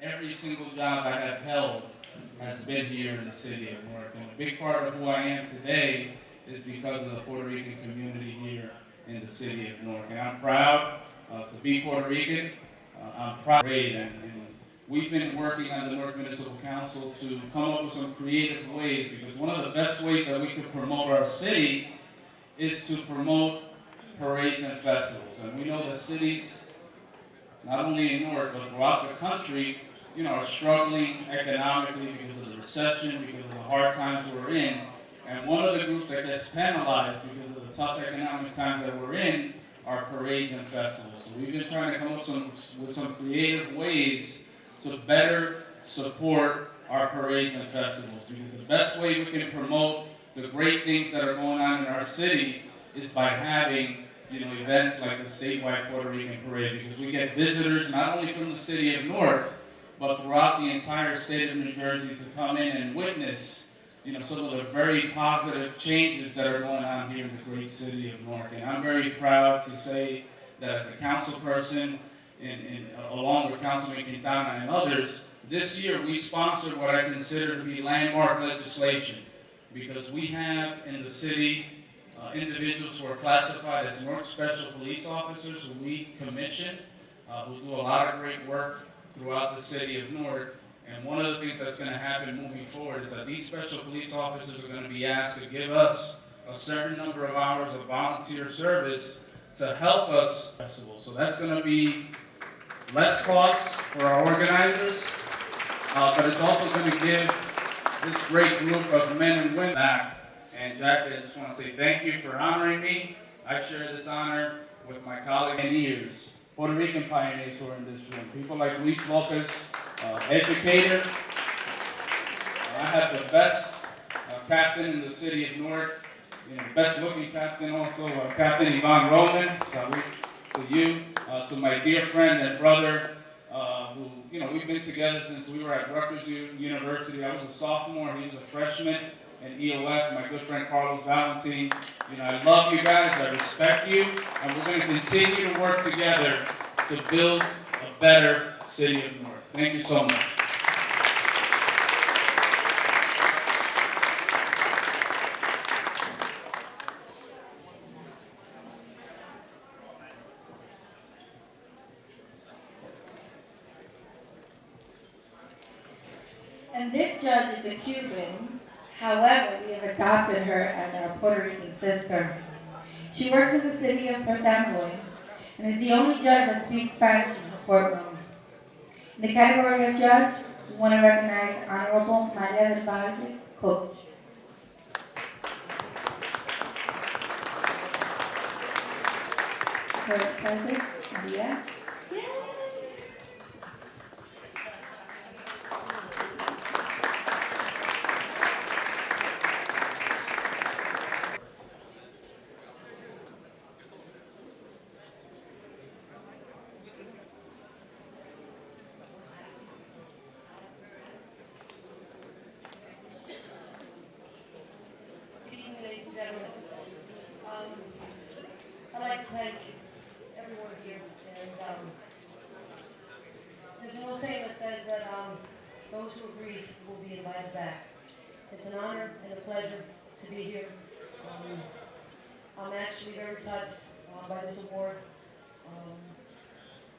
Every single job I have held has been here in the city of Newark. And a big part of who I am today is because of the Puerto Rican community here in the city of Newark. And I'm proud to be Puerto Rican. I'm proud and we've been working on the Newark Municipal Council to come up with some creative ways, because one of the best ways that we could promote our city is to promote parades and festivals. And we know that cities, not only in Newark, but throughout the country, are struggling economically because of the recession, because of the hard times we're in. And one of the groups that gets penalized because of the tough economic times that we're in are parades and festivals. So we've been trying to come up with some creative ways to better support our parades and festivals, because the best way we can promote the great things that are going on in our city is by having events like the statewide Puerto Rican parade, because we get visitors not only from the city of Newark, but throughout the entire state of New Jersey to come in and witness, some of the very positive changes that are going on here in the great city of Newark. And I'm very proud to say that as a council person, along with Councilman Quintana and others, this year we sponsored what I consider to be landmark legislation, because we have in the city individuals who are classified as Newark Special Police Officers, who we commission, who do a lot of great work throughout the city of Newark. And one of the things that's going to happen moving forward is that these special police officers are going to be asked to give us a certain number of hours of volunteer service to help us festival. So that's going to be less cost for our organizers, but it's also going to give this great group of men and women back. And Jack, I just want to say thank you for honoring me. I share this honor with my colleagues and years. Puerto Rican pioneers who are in this room. People like Luis Lopez, educator. I have the best captain in the city of Newark, best looking captain also, Captain Ivan Roman. Salute to you, to my dear friend and brother, who, we've been together since we were at Rutgers University. I was a sophomore, he was a freshman in EOF, my good friend Carlos Valentin. I love you guys, I respect you, and we're going to continue to work together to build a better city of Newark. Thank you so much. And this judge is a Cuban. However, we have adopted her as our Puerto Rican sister. She works in the city of Puertoriquena and is the only judge that speaks Spanish in her courtroom. In the category of judge, we want to recognize Honorable Maria del Valle, Coach. Her present, Maria. I'd like to thank everyone here, and there's an old saying that says that those who agree will be invited back. It's an honor and a pleasure to be here. I'm actually very touched by this award,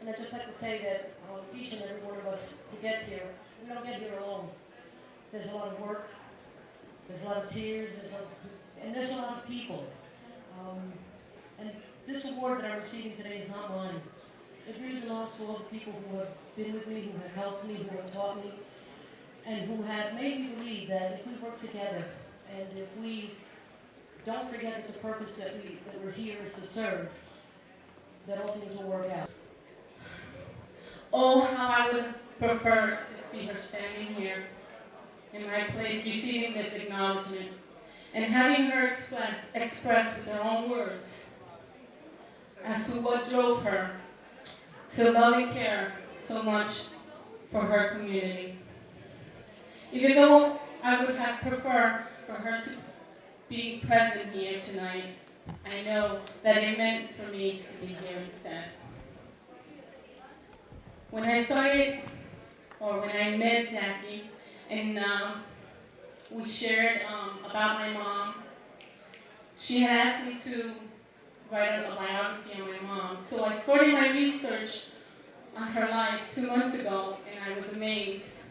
and I'd just like to say that each and every one of us who gets here, we don't get here alone. There's a lot of work, there's a lot of tears, and there's a lot of people. And this award that I'm receiving today is not mine. It really belongs to all the people who have been with me, who have helped me, who have taught me, and who have made me believe that if we work together, and if we don't forget that the purpose that we're here is to serve, that all things will work out. Oh, how I would prefer to see her standing here in my place, receiving this acknowledgement, and having her express with her own words as to what drove her to love and care so much for her community. Even though I would have preferred for her to be present here tonight, I know that it meant for me to be here instead. When I started or when I met Jackie, and we shared about my mom. She had asked me to write a biography on my mom. So I started my research on her life 2 months ago, and I was amazed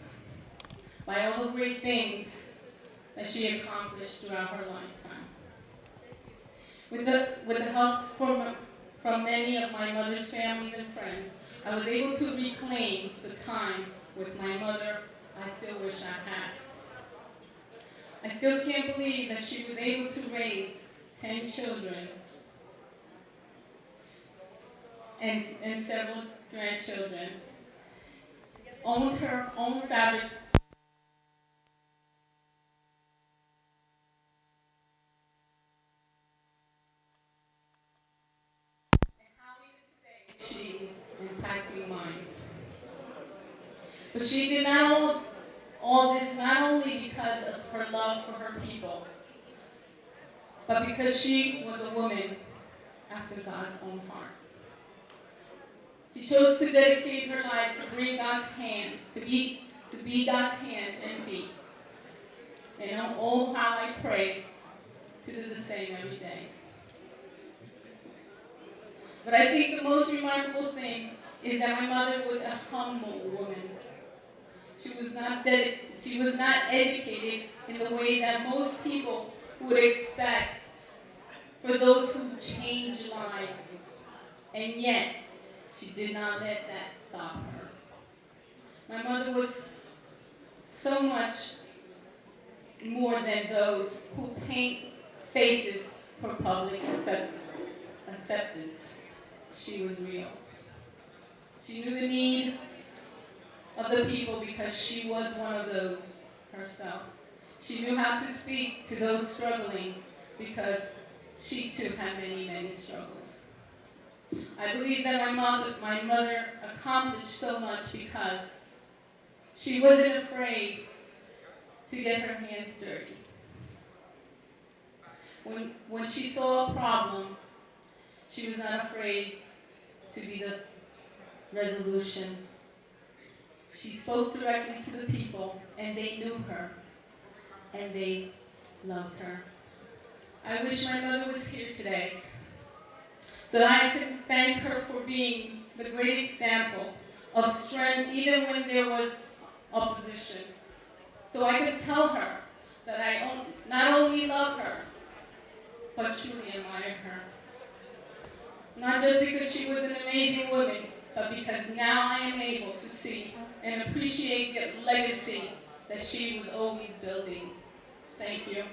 by all the great things that she accomplished throughout her lifetime. With the help from many of my mother's families and friends, I was able to reclaim the time with my mother I still wish I had. I still can't believe that she was able to raise 10 children and several grandchildren, owned her own fabric. And how even today she's impacting mine. But she did not all this not only because of her love for her people, but because she was a woman after God's own heart. She chose to dedicate her life to bring God's hand, to be God's hands and feet. And oh, how I pray to do the same every day. But I think the most remarkable thing is that my mother was a humble woman. She was not educated in the way that most people would expect for those who change lives. And yet, she did not let that stop her. My mother was so much more than those who paint faces for public acceptance. She was real. She knew the need of the people because she was one of those herself. She knew how to speak to those struggling because she too had many, many struggles. I believe that my mother accomplished so much because she wasn't afraid to get her hands dirty. When she saw a problem, she was not afraid to be the resolution. She spoke directly to the people, and they knew her, and they loved her. I wish my mother was here today, so that I could thank her for being the great example of strength even when there was opposition. So I could tell her that I not only love her, but truly admire her. Not just because she was an amazing woman, but because now I am able to see and appreciate the legacy that she was always building. Thank you.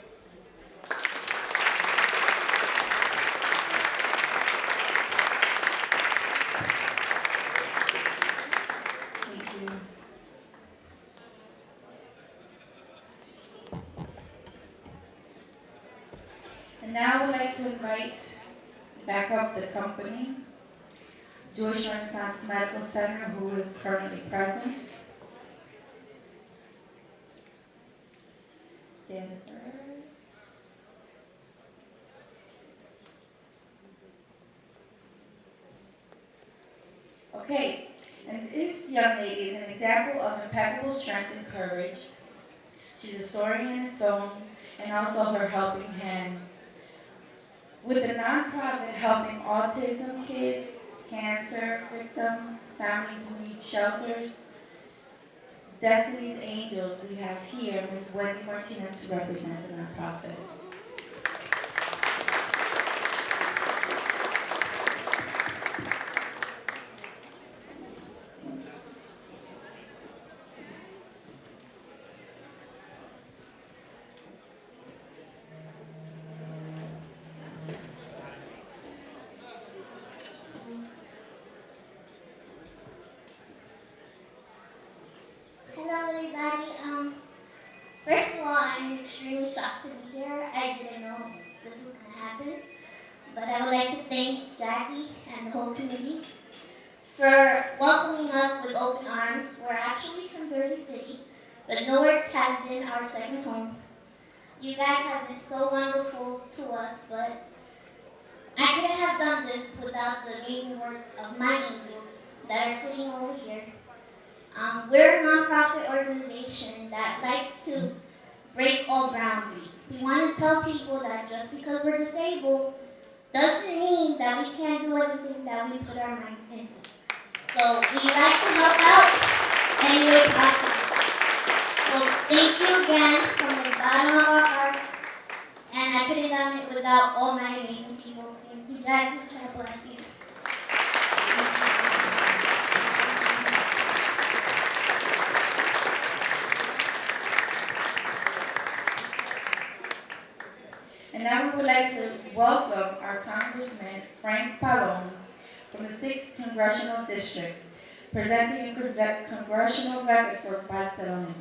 Thank you. And now I would like to invite back up the company, Jewish Renaissance Medical Center, who is currently present. Jennifer. Okay, and this young lady is an example of impeccable strength and courage. She's a story in its own, and also her helping hand. With the nonprofit helping autism kids, cancer victims, families who need shelters, Destiny's Angels, we have here Ms. Wendy Martinez to represent the nonprofit. Hello, everybody. First of all, I'm extremely shocked to be here. I didn't know this was going to happen. But I would like to thank Jackie and the whole committee for welcoming us with open arms. We're actually from Jersey City, but Newark has been our second home. You guys have been so wonderful to us, but I couldn't have done this without the amazing work of my angels that are sitting over here. We're a nonprofit organization that likes to break all boundaries. We want to tell people that just because we're disabled doesn't mean that we can't do anything that we put our minds into. So we like to help out any way possible. So thank you again from the bottom of our hearts. And I couldn't have done it without all my amazing people. Thank you, Jackie. God bless you. And now we would like to welcome our Congressman Frank Pallone from the 6th Congressional District, presenting a congressional record for Barcelona.